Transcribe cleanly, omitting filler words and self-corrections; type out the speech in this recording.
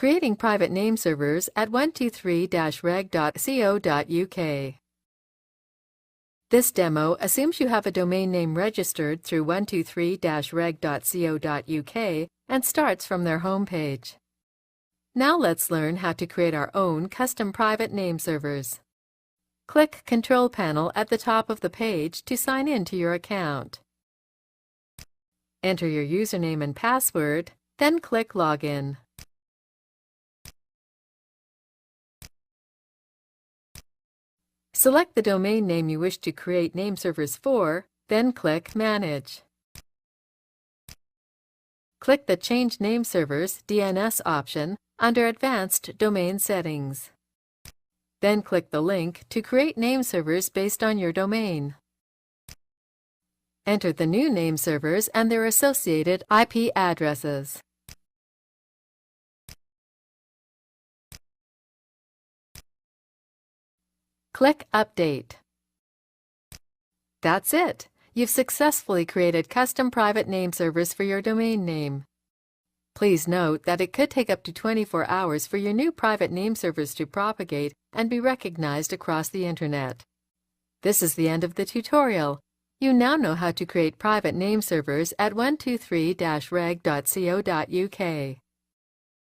Creating private name servers at 123-reg.co.uk. This demo assumes you have a domain name registered through 123-reg.co.uk and starts from their homepage. Now let's learn how to create our own custom private name servers. Click Control Panel at the top of the page to sign in to your account. Enter your username and password, then click Login. Select the domain name you wish to create name servers for, then click Manage. Click the Change Name Servers (DNS) option under Advanced Domain Settings. Then click the link to create name servers based on your domain. Enter the new name servers and their associated IP addresses. Click Update. That's it! You've successfully created custom private name servers for your domain name. Please note that it could take up to 24 hours for your new private name servers to propagate and be recognized across the Internet. This is the end of the tutorial. You now know how to create private name servers at 123-reg.co.uk.